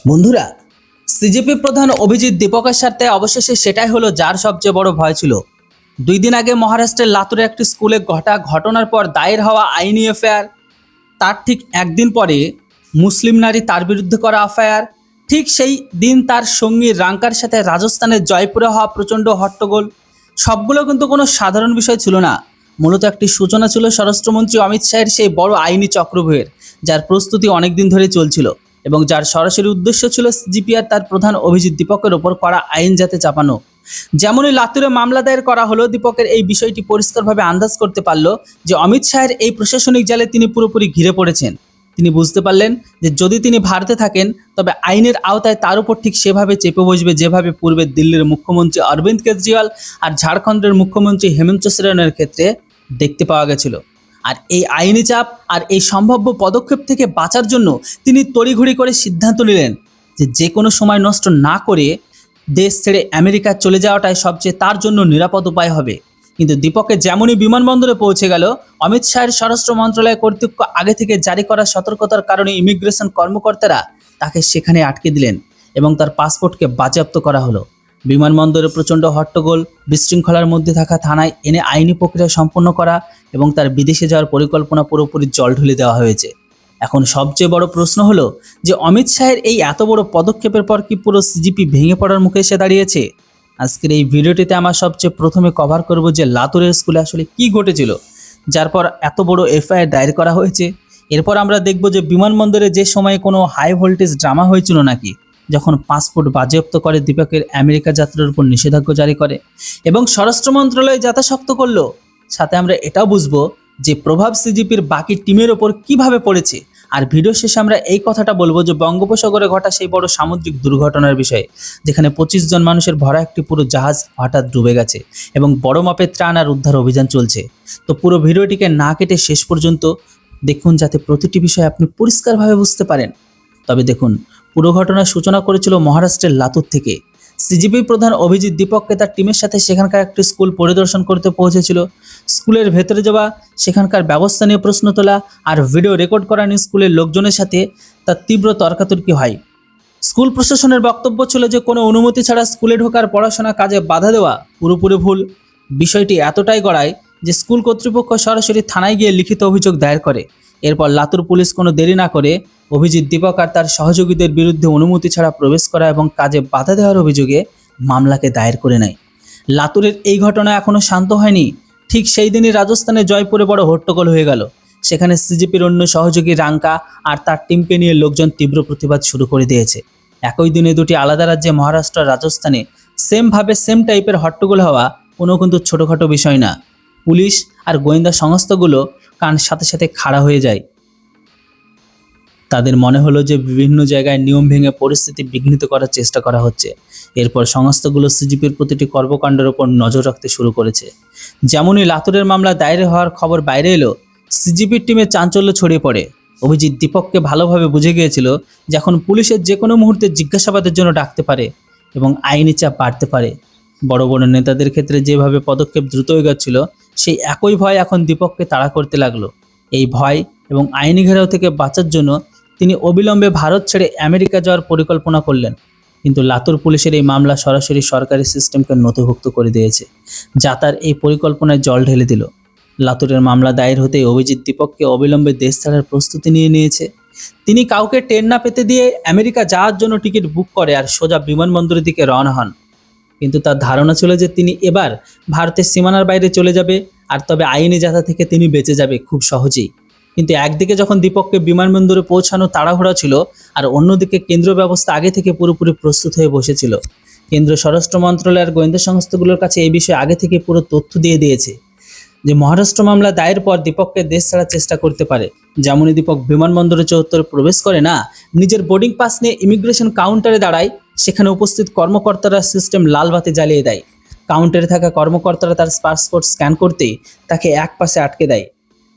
বন্ধুরা, সিজেপি প্রধান অভিজিৎ দীপকের সাথে অবশেষে সেটাই হলো যার সবচেয়ে বড় ভয় ছিল। 2 দিন আগে মহারাষ্ট্রের লাতুরে একটি স্কুলে ঘটনার পর দায়ের হওয়া আইনি এফআইআর, তার ঠিক একদিন পরে মুসলিম নারী তার বিরুদ্ধে করা এফআইআর, ঠিক সেই দিন তার সঙ্গী রাঙ্কার সাথে রাজস্থানের জয়পুরে হওয়া প্রচণ্ড হট্টগোল, সবগুলো কিন্তু কোনো সাধারণ বিষয় ছিল না। মূলত একটি সূচনা ছিল স্বরাষ্ট্রমন্ত্রী অমিত শাহের সেই বড় আইনি চক্রব্যূহের, যার প্রস্তুতি অনেক দিন ধরে চলছিল এবং যার সরাসরি উদ্দেশ্য ছিল সিজিপি আর তার প্রধান অভিজিৎ দীপকের ওপর করা আইন যাতে চাপানো। যেমনই লাতুরে মামলা দায়ের করা হলো, দীপকের এই বিষয়টি পরিষ্কারভাবে আন্দাজ করতে পারল যে অমিত শাহের এই প্রশাসনিক জালে তিনি পুরোপুরি ঘিরে পড়েছেন। তিনি বুঝতে পারলেন যে যদি তিনি ভারতে থাকেন তবে আইনের আওতায় তার উপর ঠিক সেভাবে চেপে বসবে যেভাবে পূর্বে দিল্লির মুখ্যমন্ত্রী অরবিন্দ কেজরিওয়াল আর ঝাড়খণ্ডের মুখ্যমন্ত্রী হেমন্ত সোরেনের ক্ষেত্রে দেখতে পাওয়া গেছিল। আর এই আইনি চাপ আর এই সম্ভাব্য পদক্ষেপ থেকে বাঁচার জন্য তিনি তড়িঘড়ি করে সিদ্ধান্ত নিলেন যে কোনো সময় নষ্ট না করে দেশ ছেড়ে আমেরিকা চলে যাওয়াটাই সবচেয়ে তার জন্য নিরাপদ উপায় হবে। কিন্তু দীপকে যেমনই বিমানবন্দরে পৌঁছে গেল, অমিত শাহের স্বরাষ্ট্র মন্ত্রণালয় কর্তৃপক্ষ আগে থেকে জারি করা সতর্কতার কারণে ইমিগ্রেশন কর্মকর্তারা তাকে সেখানে আটকে দিলেন এবং তার পাসপোর্টকে বাজেয়াপ্ত করা হলো। বিমানবন্দরে প্রচণ্ড হট্টগোল, বিশৃঙ্খলার মধ্যে থাকা থানায় এনে আইনি প্রক্রিয়া সম্পন্ন করা এবং তার বিদেশে যাওয়ার পরিকল্পনা পুরোপুরি জল ঢেলে দেওয়া হয়েছে। এখন সবচেয়ে বড় প্রশ্ন হলো যে অমিত শাহের এই এত বড় পদক্ষেপের পর কি পুরো সিজিপি ভেঙে পড়ার মুখে এসে দাঁড়িয়েছে? আজকের এই ভিডিওটিতে আমরা সবচেয়ে প্রথমে কভার করব যে লাতুরের স্কুলে আসলে কি ঘটেছিল যার পর এত বড় এফআইআর দায়ের করা হয়েছে। এরপর আমরা দেখব যে বিমানবন্দরে যে সময় কোনো হাই ভোল্টেজ ড্রামা হয়েছিল নাকি, যখন পাসপোর্ট বাজেয়াপ্ত করে দীপকের আমেরিকা যাত্রার উপর নিষেধাজ্ঞা জারি করে এবং স্বরাষ্ট্র মন্ত্রণালয় যথাশক্ত করলো। সাথে আমরা এটাও বুঝবো যে প্রভাব সিজিপির বাকি টিমের ওপর কিভাবে পড়েছে। আর ভিডিও শেষে আমরা এই কথাটা বলবো যে বঙ্গোপসাগরে ঘটা সেই বড় সামুদ্রিক দুর্ঘটনার বিষয়ে, যেখানে 25 জন মানুষের ভরা একটি পুরো জাহাজ হঠাৎ ডুবে গেছে এবং বড় মাপের ত্রাণ আর উদ্ধার অভিযান চলছে। তো পুরো ভিডিওটিকে না কেটে শেষ পর্যন্ত দেখুন যাতে প্রতিটি বিষয় আপনি পরিষ্কারভাবে বুঝতে পারেন। তবে দেখুন, পুরো ঘটনার সূচনা করেছিল মহারাষ্ট্রের লাতুর থেকে। সিজিপি প্রধান অভিজিৎ দীপককে তার টিমের সাথে সেখানকার একটি স্কুল পরিদর্শন করতে পৌঁছেছিল। স্কুলের ভেতরে যাওয়া, সেখানকার ব্যবস্থা নিয়ে প্রশ্ন তোলা আর ভিডিও রেকর্ড করা নিয়ে স্কুলের লোকজনের সাথে তার তীব্র তর্কাতর্কি হয়। স্কুল প্রশাসনের বক্তব্য ছিল যে কোনো অনুমতি ছাড়া স্কুলে ঢোকার পড়াশোনা কাজে বাধা দেওয়া পুরোপুরি ভুল। বিষয়টি এতটাই গড়ায় যে স্কুল কর্তৃপক্ষ সরাসরি থানায় গিয়ে লিখিত অভিযোগ দায়ের করে। এরপর লাতুর পুলিশ কোনো দেরি না করে অভিজিৎ দীপক আর তার সহযোগীদের বিরুদ্ধে অনুমতি ছাড়া প্রবেশ করা এবং কাজে বাধা দেওয়ার অভিযোগে মামলাকে দায়ের করে নেয়। লাতুরের এই ঘটনা এখনও শান্ত হয়নি। ঠিক সেই দিনই রাজস্থানের জয়পুরে বড় হট্টগোল হয়ে গেল। সেখানে সিজিপির অন্য সহযোগী রাঙ্কা আর তার টিমকে নিয়ে লোকজন তীব্র প্রতিবাদ শুরু করে দিয়েছে। একই দিনে দুটি আলাদা রাজ্যে মহারাষ্ট্র আর রাজস্থানে সেম টাইপের হট্টগোল হওয়া কোনো কিন্তু ছোটোখাটো বিষয় না। পুলিশ আর গোয়েন্দা সংস্থাগুলো কান সাথে সাথে খাড়া হয়ে যায়। তাদের মনে হলো যে বিভিন্ন জায়গায় নিয়ম ভেঙে পরিস্থিতি বিঘ্নিত করার চেষ্টা করা হচ্ছে। এরপর সংস্থাগুলো সিজিপির প্রতিটি কর্মকাণ্ডের ওপর নজর রাখতে শুরু করেছে। যেমনই লাতুরের মামলা দায়ের হওয়ার খবর বাইরে এলো, সিজিপির টিমে চাঞ্চল্য ছড়িয়ে পড়ে। অভিজিৎ দীপককে ভালোভাবে বুঝে গিয়েছিল যে এখন পুলিশের যে কোনো মুহূর্তে জিজ্ঞাসাবাদের জন্য ডাকতে পারে এবং আইনি চাপ বাড়তে পারে। বড় বড় নেতাদের ক্ষেত্রে যেভাবে পদক্ষেপ দ্রুত এগোচ্ছিল, সেই একই ভয় এখন দীপককে তাড়া করতে লাগলো। এই ভয় এবং আইনি ঘেরাও থেকে বাঁচার জন্য তিনি অবিলম্বে ভারত ছেড়ে আমেরিকা যাওয়ার পরিকল্পনা করলেন। কিন্তু লাতুর পুলিশের এই মামলা সরাসরি সরকারি সিস্টেমকে নথিভুক্ত করে দিয়েছে, যা তার এই পরিকল্পনায় জল ঢেলে দিল। লাতুরের মামলা দায়ের হতেই অভিজিৎ দীপককে অবিলম্বে দেশ ছাড়ার প্রস্তুতি নিয়েছে। তিনি কাউকে ট্রেন না পেতে দিয়ে আমেরিকা যাওয়ার জন্য টিকিট বুক করে আর সোজা বিমানবন্দরের দিকে রওনা হন। কিন্তু তার ধারণা ছিল যে তিনি এবার ভারতের সীমানার বাইরে চলে যাবে, আর তবে আইনি যাতা থেকে তিনি বেঁচে যাবে খুব সহজেই। কিন্তু একদিকে যখন দীপককে বিমানবন্দরে পৌঁছানো তাড়াহুড়া ছিল, আর অন্যদিকে কেন্দ্রীয় ব্যবস্থা আগে থেকে পুরোপুরি প্রস্তুত হয়ে বসেছিল। কেন্দ্রীয় স্বরাষ্ট্র মন্ত্রণালয়ের গোয়েন্দা সংস্থাগুলোর কাছে এই বিষয়ে আগে থেকে পুরো তথ্য দিয়ে দিয়েছে যে মহারাষ্ট্র মামলা দায়ের পর দীপককে দেশ ছাড়ার চেষ্টা করতে পারে। যেমনই দীপক বিমানবন্দরে চত্বরে প্রবেশ করে না, নিজের বোর্ডিং পাস নিয়ে ইমিগ্রেশন কাউন্টারে দাঁড়ায়। সেখানে উপস্থিত কর্মকর্তারা সিস্টেম লাল বাতি জ্বালিয়ে দেয়। কাউন্টারে থাকা কর্মকর্তারা তার পাসপোর্ট স্ক্যান করতেই তাকে এক পাশে আটকে দেয়।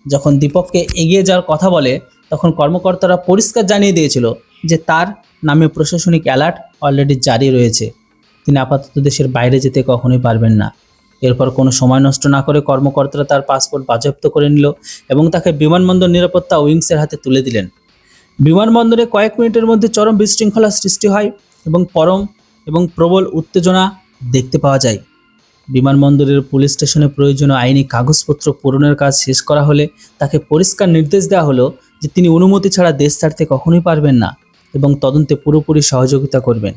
যখন দীপককে এগিয়ে যাওয়ার কথা বলে, তখন কর্মকর্তারা পরিষ্কার জানিয়ে দিয়েছিল যে তার নামে প্রশাসনিক অ্যালার্ট অলরেডি জারি রয়েছে। তিনি আপাতত দেশের বাইরে যেতে কখনোই পারবেন না। এরপর কোনো সময় নষ্ট না করে কর্মকর্তারা তার পাসপোর্ট বাজেয়াপ্ত করে নিল এবং তাকে বিমানবন্দর নিরাপত্তা উইংসের হাতে তুলে দিলেন। বিমানবন্দরে কয়েক মিনিটের মধ্যে চরম বিশৃঙ্খলা সৃষ্টি হয় এবং প্রবল উত্তেজনা দেখতে পাওয়া যায়। বিমানবন্দরের পুলিশ স্টেশনে প্রয়োজনীয় আইনি কাগজপত্র পূরণের কাজ শেষ করা হলে তাকে পরিষ্কার নির্দেশ দেওয়া হলো যে তিনি অনুমতি ছাড়া দেশ ছাড়তে কখনোই পারবেন না এবং তদন্তে পুরোপুরি সহযোগিতা করবেন।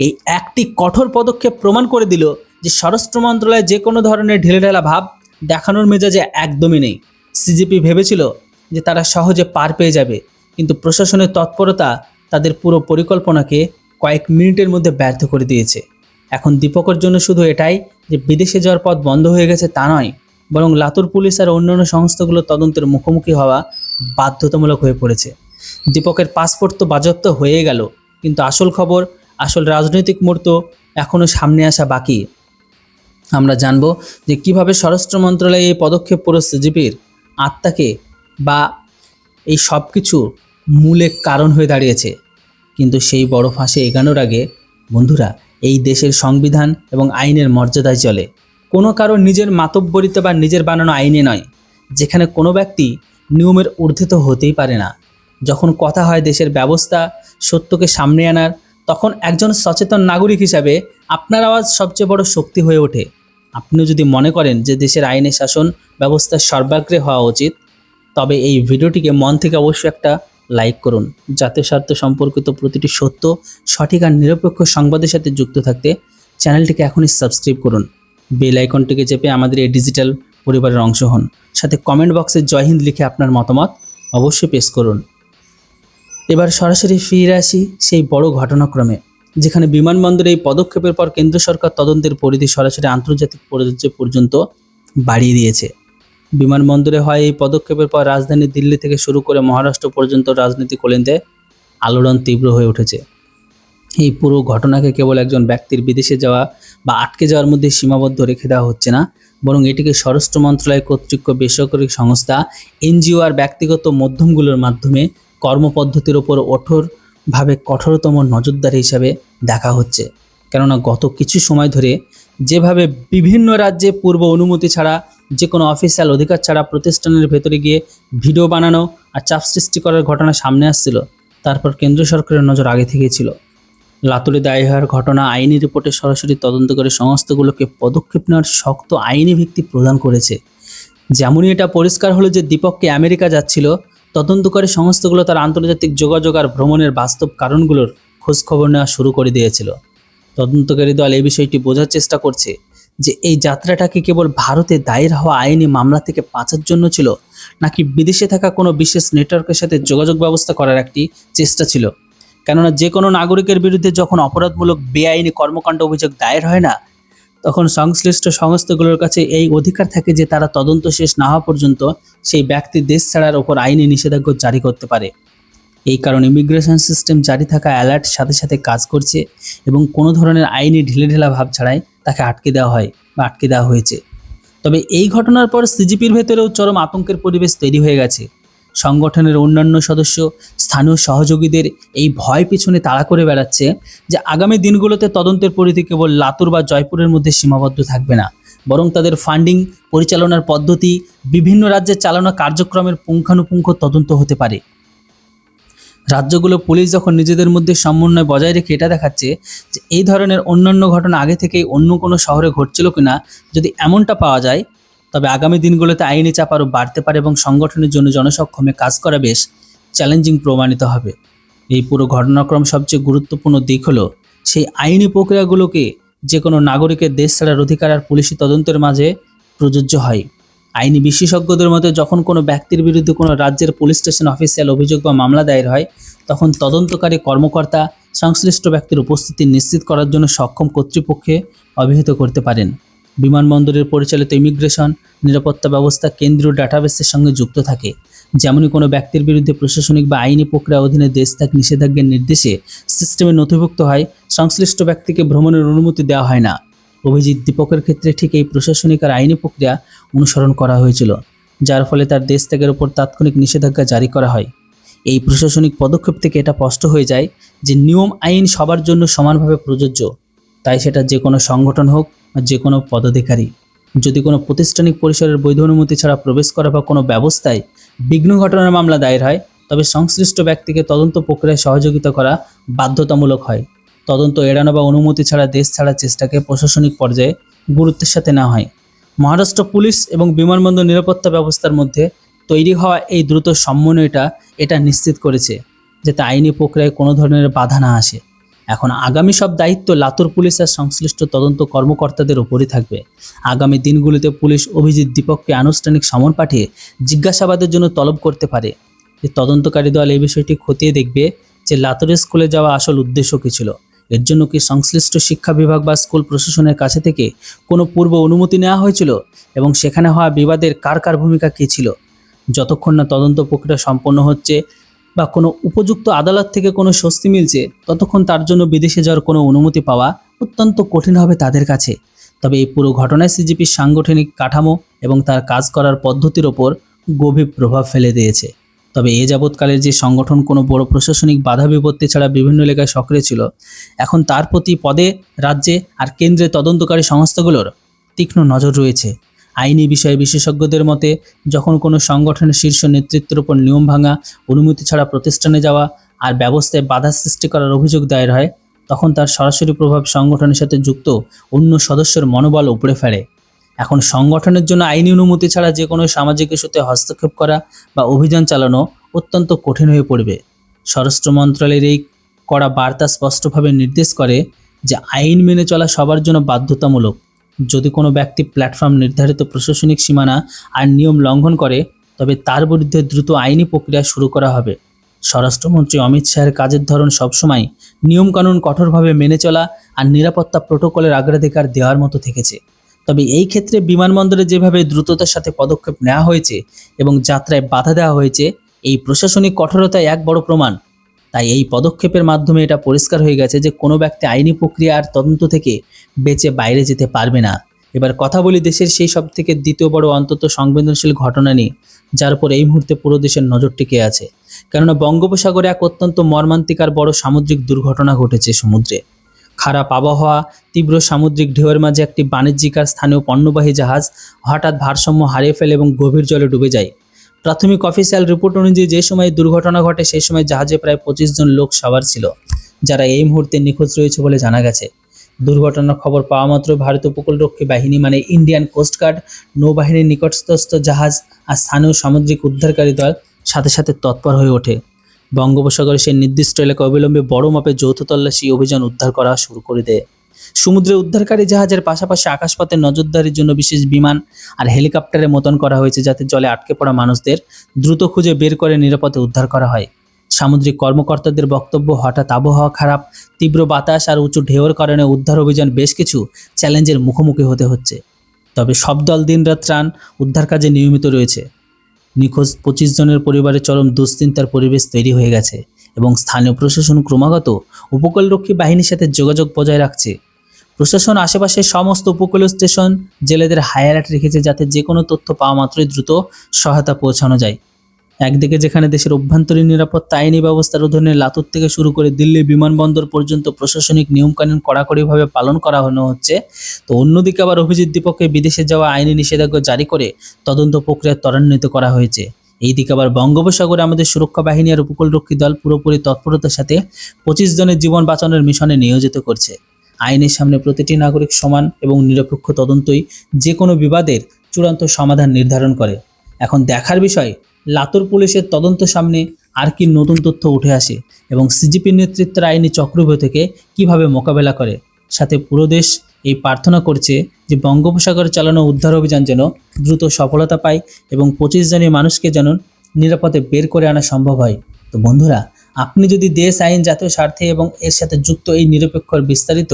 এই একটি কঠোর পদক্ষেপ প্রমাণ করে দিল যে স্বরাষ্ট্র মন্ত্রণালয়ে যে কোনো ধরনের ঢিলেঢালা ভাব দেখানোর মেজাজে একদমই নেই। সিজিপি ভেবেছিল যে তারা সহজে পার পেয়ে যাবে, কিন্তু প্রশাসনের তৎপরতা তাদের পুরো পরিকল্পনাকে কয়েক মিনিটের মধ্যে ব্যর্থ করে দিয়েছে। এখন দীপকের জন্য শুধু এটাই যে বিদেশে যাওয়ার পথ বন্ধ হয়ে গেছে তা নয়, বরং লাতুর পুলিশ আর অন্যান্য সংস্থাগুলো তদন্তের মুখোমুখি হওয়া বাধ্যতামূলক হয়ে পড়েছে। দীপকের পাসপোর্ট তো বাজেয়াপ্ত হয়ে গেল, কিন্তু আসল রাজনৈতিক মুহূর্ত এখনও সামনে আসা বাকি। আমরা জানব যে কিভাবে স্বরাষ্ট্র মন্ত্রণালয় এই পদক্ষেপ পুরো সিজিপির আত্মাকে বা এই সব কিছু মূলে কারণ হয়ে দাঁড়িয়েছে। কিন্তু সেই বড় ফাঁসে এগানোর আগে বন্ধুরা, এই দেশের সংবিধান এবং আইনের মর্যাদায় চলে, কোনো কারো নিজের মাতব্বরিতে বা নিজের বানানো আইনে নয়, যেখানে কোনো ব্যক্তি নিয়মের ঊর্ধ্বে তো হতেই পারে না। যখন কথা হয় দেশের ব্যবস্থা সত্যকে সামনে আনার, তখন একজন সচেতন নাগরিক হিসাবে আপনার আওয়াজ সবচেয়ে বড় শক্তি হয়ে ওঠে। আপনিও যদি মনে করেন যে দেশের আইনি শাসন ব্যবস্থা সর্বাগ্রে হওয়া উচিত, তবে এই ভিডিওটিকে মন থেকে অবশ্যই একটা লাইক করুন। জাতীয় স্বার্থ সম্পর্কিত প্রতিটি সত্য, সঠিক আর নিরপেক্ষ সংবাদের সাথে যুক্ত থাকতে চ্যানেলটিকে এখনই সাবস্ক্রাইব করুন। বেল আইকনটিকে চেপে আমাদের এই ডিজিটাল পরিবারের অংশ হন। সাথে কমেন্ট বক্সে জয় হিন্দ লিখে আপনার মতামত অবশ্যই পেশ করুন। এবার সরাসরি ফিরে আসি সেই বড় ঘটনাক্রমে, যেখানে বিমানবন্দরে এই পদক্ষেপের পর কেন্দ্র সরকার তদন্তের পরিধি সরাসরি আন্তর্জাতিক পর্যায় পর্যন্ত বাড়িয়ে দিয়েছে। বিমানবন্দরে হয় এই পদক্ষেপের পর রাজধানী দিল্লি থেকে শুরু করে মহারাষ্ট্র পর্যন্ত রাজনৈতিক অলিন্দে আলোড়ন তীব্র হয়ে উঠেছে। এই পুরো ঘটনাকে কেবল একজন ব্যক্তির বিদেশে যাওয়া বা আটকে যাওয়ার মধ্যে সীমাবদ্ধ রেখে দেওয়া হচ্ছে না, বরং এটিকে স্বরাষ্ট্র মন্ত্রণালয় কর্তৃক বেসরকারি সংস্থা, এনজিও আর ব্যক্তিগত মাধ্যমগুলোর মাধ্যমে কর্মপদ্ধতির ওপর কঠোরতম নজরদারি হিসাবে দেখা হচ্ছে। কেননা গত কিছু সময় ধরে যেভাবে বিভিন্ন রাজ্যে পূর্ব অনুমতি ছাড়া, যে কোনো অফিসিয়াল অধিকার ছাড়া প্রতিষ্ঠানের ভেতরে গিয়ে ভিডিও বানানো আর চাপ সৃষ্টি করার ঘটনা সামনে আসছিল, তারপর কেন্দ্র সরকারের নজর আগে থেকেই ছিল। লাতুরে দায় হওয়ার ঘটনা আইনি রিপোর্টে সরাসরি তদন্ত করে সংস্থাগুলোকে পদক্ষেপ নেওয়ার শক্ত আইনি ভিত্তি প্রদান করেছে। যেমনই এটা পরিষ্কার হলো যে দীপককে আমেরিকা যাচ্ছিল, তদন্তকারী সংস্থাগুলো তার আন্তর্জাতিক যোগাযোগ আর ভ্রমণের বাস্তব কারণগুলোর খোঁজখবর নেওয়া শুরু করে দিয়েছিল। তদন্তকারী দল এই বিষয়টি বোঝার চেষ্টা করছে যে এই যাত্রাটা কি কেবল ভারতে দায়ের হওয়া আইনি মামলা থেকে বাঁচার জন্য ছিল, নাকি বিদেশে থাকা কোনো বিশেষ নেটওয়ার্কের সাথে যোগাযোগ ব্যবস্থা করার একটি চেষ্টা ছিল। কেননা যে কোনো নাগরিকের বিরুদ্ধে যখন অপরাধমূলক বেআইনি কর্মকাণ্ড অভিযোগ দায়ের হয় না, তখন সংশ্লিষ্ট সংস্থাগুলোর কাছে এই অধিকার থাকে যে তারা তদন্ত শেষ না হওয়া পর্যন্ত সেই ব্যক্তির দেশ ছাড়ার ওপর আইনি নিষেধাজ্ঞা জারি করতে পারে। এই কারণে ইমিগ্রেশন সিস্টেম জারি থাকা অ্যালার্ট সাথে সাথে কাজ করছে এবং কোনো ধরনের আইনি ঢিলেঢালা ভাব ছাড়াই তাকে আটকে দেওয়া হয়েছে। তবে এই ঘটনার পর সিজিপির ভেতরেও চরম আতঙ্কের পরিবেশ তৈরি হয়ে গেছে। সংগঠনের অন্যান্য সদস্য, স্থানীয় সহযোগীদের এই ভয় পিছনে তাড়া করে বেড়াচ্ছে যে আগামী দিনগুলোতে তদন্তের পরিধি কেবল লাতুর বা জয়পুরের মধ্যে সীমাবদ্ধ থাকবে না, বরং তাদের ফান্ডিং, পরিচালনার পদ্ধতি, বিভিন্ন রাজ্যে চালানো কার্যক্রমের পুঙ্খানুপুঙ্খ তদন্ত হতে পারে। রাজ্যগুলো পুলিশ যখন নিজেদের মধ্যে সমন্বয় বজায় রেখে এটা দেখাচ্ছে যে এই ধরনের অন্যান্য ঘটনা আগে থেকেই অন্য কোনো শহরে ঘটছিল কিনা, যদি এমনটা পাওয়া যায়, তবে আগামী দিনগুলোতে আইনি চাপ আরও বাড়তে পারে এবং সংগঠনের জন্য জনসক্ষমে কাজ করা বেশ চ্যালেঞ্জিং প্রমাণিত হবে। এই পুরো ঘটনাক্রম সবচেয়ে গুরুত্বপূর্ণ দিক হলো সেই আইনি প্রক্রিয়াগুলোকে যে কোনো নাগরিকের দেশ ছাড়ার অধিকার আর পুলিশি তদন্তের মাঝে প্রযোজ্য হয়। আইনি বিশেষজ্ঞদের মতে যখন কোনো ব্যক্তির বিরুদ্ধে কোনো রাজ্যের পুলিশ স্টেশন অফিসিয়াল অভিযোগ বা মামলা দায়ের হয়, তখন তদন্তকারী কর্মকর্তা সংশ্লিষ্ট ব্যক্তির উপস্থিতি নিশ্চিত করার জন্য সক্ষম কর্তৃপক্ষে অভিহিত করতে পারেন। বিমানবন্দরের পরিচালিত ইমিগ্রেশন নিরাপত্তা ব্যবস্থা কেন্দ্রীয় ডাটাবেসের সঙ্গে যুক্ত থাকে। যেমনই কোনো ব্যক্তির বিরুদ্ধে প্রশাসনিক বা আইনি প্রক্রিয়া অধীনে দেশ ত্যাগ নিষেধাজ্ঞার নির্দেশে সিস্টেমে নথিভুক্ত হয়, সংশ্লিষ্ট ব্যক্তিকে ভ্রমণের অনুমতি দেওয়া হয় না। অভিজিৎ দীপকের ক্ষেত্রে ঠিক এই প্রশাসনিক আর আইনি প্রক্রিয়া অনুসরণ করা হয়েছিল, যার ফলে তার দেশ ত্যাগের উপর তাৎক্ষণিক নিষেধাজ্ঞা জারি করা হয়। এই প্রশাসনিক পদক্ষেপ থেকে এটা স্পষ্ট হয়ে যায় যে নিয়ম আইন সবার জন্য সমানভাবে প্রযোজ্য, তাই সেটা যে কোনো সংগঠন হোক বা যে কোনো পদাধিকারী। যদি কোনো প্রাতিষ্ঠানিক পরিসরের বৈধ অনুমতি ছাড়া প্রবেশ করা বা কোনো ব্যবস্থায় বিঘ্ন ঘটনার মামলা দায়ের হয়, তবে সংশ্লিষ্ট ব্যক্তিকে তদন্ত প্রক্রিয়ায় সহযোগিতা করা বাধ্যতামূলক হয়। তদন্ত এড়ানো বা অনুমতি ছাড়া দেশ ছাড়ার চেষ্টাকে প্রশাসনিক পর্যায়ে গুরুত্বের সাথে নেওয়া হয়। মহারাষ্ট্র পুলিশ এবং বিমানবন্দর নিরাপত্তা ব্যবস্থার মধ্যে তৈরি হওয়া এই দ্রুত সমন্বয়টা এটা নিশ্চিত করেছে যাতে আইনি প্রক্রিয়ায় কোনো ধরনের বাধা না আসে। এখন আগামী সব দায়িত্ব লাতুর পুলিশ আর সংশ্লিষ্ট তদন্ত কর্মকর্তাদের উপরই থাকবে। আগামী দিনগুলিতে পুলিশ অভিজিৎ দীপককে আনুষ্ঠানিক সমন পাঠিয়ে জিজ্ঞাসাবাদের জন্য তলব করতে পারে। এই তদন্তকারী দল এই বিষয়টি খতিয়ে দেখবে যে লাতুরের স্কুলে যাওয়া আসল উদ্দেশ্য কী ছিল। এর জন্য কি সংশ্লিষ্ট শিক্ষা বিভাগ বা স্কুল প্রশাসনের কাছে থেকে কোনো পূর্ব অনুমতি নেওয়া হয়েছিল এবং সেখানে হওয়া বিবাদের কার ভূমিকা কী ছিল। যতক্ষণ না তদন্ত প্রক্রিয়া সম্পন্ন হচ্ছে বা কোনো উপযুক্ত আদালত থেকে কোনো স্বস্তি মিলছে, ততক্ষণ তার জন্য বিদেশে যাওয়ার কোনো অনুমতি পাওয়া অত্যন্ত কঠিন হবে তাদের কাছে। তবে এই পুরো ঘটনায় সিজিপির সাংগঠনিক কাঠামো এবং তার কাজ করার পদ্ধতির ওপর গভীর প্রভাব ফেলে দিয়েছে। তবে এ যাবৎকালের যে সংগঠন কোনো বড় প্রশাসনিক বাধা বিপত্তি ছাড়া বিভিন্ন এলাকায় সক্রিয় ছিল, এখন তার প্রতি পদে, রাজ্যে আর কেন্দ্রে তদন্তকারী সংস্থাগুলোর তীক্ষ্ণ নজর রয়েছে। আইনি বিষয়ে বিশেষজ্ঞদের মতে, যখন কোনো সংগঠনের শীর্ষ নেতৃত্বের উপর নিয়ম ভাঙা, অনুমতি ছাড়া প্রতিষ্ঠানে যাওয়া আর ব্যবস্থায় বাধা সৃষ্টি করার অভিযোগ দায়ের হয়, তখন তার সরাসরি প্রভাব সংগঠনের সাথে যুক্ত অন্য সদস্যের মনোবল উপড়ে ফেলে। এখন সংগঠনের জন্য আইনি অনুমতি ছাড়া যে কোনো সামাজিক ইস্যুতে হস্তক্ষেপ করা বা অভিযান চালানো অত্যন্ত কঠিন হয়ে পড়বে। স্বরাষ্ট্র মন্ত্রণালয়ের এই কড়া বার্তা স্পষ্টভাবে নির্দেশ করে যে আইন মেনে চলা সবার জন্য বাধ্যতামূলক। যদি কোনো ব্যক্তি প্ল্যাটফর্ম নির্ধারিত প্রশাসনিক সীমানা আর নিয়ম লঙ্ঘন করে, তবে তার বিরুদ্ধে দ্রুত আইনি প্রক্রিয়া শুরু করা হবে। স্বরাষ্ট্রমন্ত্রী অমিত শাহের কাজের ধরন সবসময় নিয়মকানুন কঠোরভাবে মেনে চলা আর নিরাপত্তা প্রোটোকলের অগ্রাধিকার দেওয়ার মতো থেকেছে। তবে এই ক্ষেত্রে বিমানবন্দরে যেভাবে দ্রুততার সাথে পদক্ষেপ নেওয়া হয়েছে এবং যাত্রায় বাধা দেওয়া হয়েছে, এই প্রশাসনিক কঠোরতা এক বড় প্রমাণ। তাই এই পদক্ষেপের মাধ্যমে এটা পরিষ্কার হয়ে গেছে যে কোনো ব্যক্তি আইনি প্রক্রিয়া আর তদন্ত থেকে বেঁচে বাইরে যেতে পারবে না। এবার কথা বলি দেশের সেই সব থেকে দ্বিতীয় বড় অন্তত সংবেদনশীল ঘটনা নিয়ে, যার উপর এই মুহূর্তে পুরো দেশের নজর টিকে আছে। কেননা বঙ্গোপসাগরে এক অত্যন্ত মর্মান্তিক আর বড় সামুদ্রিক দুর্ঘটনা ঘটেছে সমুদ্রে। খারাপ আবহাওয়া, তীব্র সামুদ্রিক ঢেউয়ের মাঝে একটি বাণিজ্যিক আর স্থানীয় পণ্যবাহী জাহাজ হঠাৎ ভারসাম্য হারিয়ে ফেলে এবং গভীর জলে ডুবে যায়। প্রাথমিক অফিসিয়াল রিপোর্ট অনুযায়ী যে সময় দুর্ঘটনা ঘটে সেই সময় জাহাজে প্রায় 25 জন লোক সবার ছিল, যারা এই মুহূর্তে নিখোঁজ রয়েছে বলে জানা গেছে। দুর্ঘটনার খবর পাওয়া মাত্র ভারতীয় উপকূলরক্ষী বাহিনী মানে ইন্ডিয়ান কোস্টগার্ড, নৌবাহিনীর নিকটস্থ জাহাজ আর স্থানীয় সামুদ্রিক উদ্ধারকারী দল সাথে সাথে তৎপর হয়ে ওঠে। বঙ্গোপসাগরে সেই নির্দিষ্ট এলাকায় অবিলম্বে বড় মাপের যৌথ তল্লাশি অভিযান উদ্ধার করা শুরু করে দেয়। সমুদ্রে উদ্ধারকারী জাহাজের পাশাপাশি আকাশপথে নজরদারির জন্য বিশেষ বিমান আর হেলিকপ্টারে মোতায়েন করা হয়েছে, যাতে জলে আটকে পড়া মানুষদের দ্রুত খুঁজে বের করে নিরাপদে উদ্ধার করা হয়। সামুদ্রিক কর্মকর্তাদের বক্তব্য, হঠাৎ আবহাওয়া খারাপ, তীব্র বাতাস আর উঁচু ঢেউয়ের কারণে উদ্ধার অভিযান বেশ কিছু চ্যালেঞ্জের মুখোমুখি হতে হচ্ছে। তবে সব দল দিনরাত ত্রাণ উদ্ধার কাজে নিয়মিত রয়েছে। নিখোঁজ 25 জনের পরিবারে চরম দুশ্চিন্তার পরিবেশ তৈরি হয়ে গেছে এবং স্থানীয় প্রশাসন ক্রমাগত উপকূলরক্ষী বাহিনীর সাথে যোগাযোগ বজায় রাখছে। প্রশাসন আশেপাশের সমস্ত উপকূলীয় স্টেশন, জেলেদের হাই অ্যালার্ট রেখেছে, যাতে যে কোনো তথ্য পাওয়া মাত্রই দ্রুত সহায়তা পৌঁছানো যায়। একদিকে যেখানে দেশের অভ্যন্তরীণ নিরাপত্তা আইনি ব্যবস্থার অধীনে লাতুর থেকে শুরু করে দিল্লি বিমানবন্দর পর্যন্ত প্রশাসনিক নিয়মকানুন কড়াকড়িভাবে পালন করা হচ্ছে, তো অন্যদিকে আবার অভিজিৎ দীপককে বিদেশে যাওয়া আইনি নিষেধাজ্ঞা জারি করে তদন্ত প্রক্রিয়া ত্বরান্বিত করা হয়েছে। এইদিকে আবার বঙ্গোপসাগরে আমাদের সুরক্ষা বাহিনী আর উপকূলরক্ষী দল পুরোপুরি তৎপরতার সাথে 25 জনের জীবন বাঁচানোর মিশনে নিয়োজিত করছে। আইনের সামনে প্রতিটি নাগরিক সমান এবং নিরপেক্ষ তদন্তই যে কোনো বিবাদের চূড়ান্ত সমাধান নির্ধারণ করে। এখন দেখার বিষয় লাতুর পুলিশের তদন্ত সামনে আর কি নতুন তথ্য উঠে আসে এবং সিজিপির নেতৃত্বের আইনি চক্রব্যূহ থেকে কিভাবে মোকাবেলা করে। সাথে পুরো দেশ এই প্রার্থনা করছে যে বঙ্গোপসাগরে চালানো উদ্ধার অভিযান যেন দ্রুত সফলতা পায় এবং 25 জনের মানুষকে যেন নিরাপদে বের করে আনা সম্ভব হয়। তো বন্ধুরা, আপনি যদি দেশ, আইন, জাতীয় স্বার্থে এবং এর সাথে যুক্ত এই নিরপেক্ষ বিস্তারিত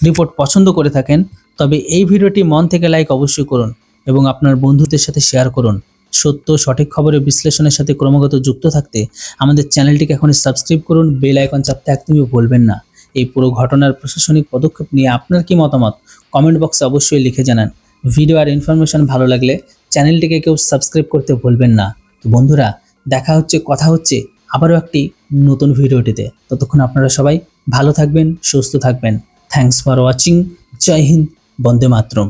রিপোর্ট পছন্দ করে থাকেন, তবে এই ভিডিওটি মন থেকে লাইক অবশ্যই করুন এবং আপনার বন্ধুদের সাথে শেয়ার করুন। সত্য সঠিক খবরের বিশ্লেষণের সাথে ক্রমাগত যুক্ত থাকতে আমাদের চ্যানেলটিকে এখনই সাবস্ক্রাইব করুন, বেল আইকন চাপতে একদমই ভুলবেন না। এই পুরো ঘটনার প্রশাসনিক পদক্ষেপ নিয়ে আপনার কি মতামত কমেন্ট বক্সে অবশ্যই লিখে জানান। ভিডিও আর ইনফরমেশন ভালো লাগলে চ্যানেলটিকে কেউ সাবস্ক্রাইব করতে ভুলবেন না। তো বন্ধুরা, দেখা হচ্ছে, কথা হচ্ছে আবারও একটি নতুন ভিডিওটিতে। ততক্ষণ আপনারা সবাই ভালো থাকবেন, সুস্থ থাকবেন। Thanks for watching. Jai Hind, Vande Mataram.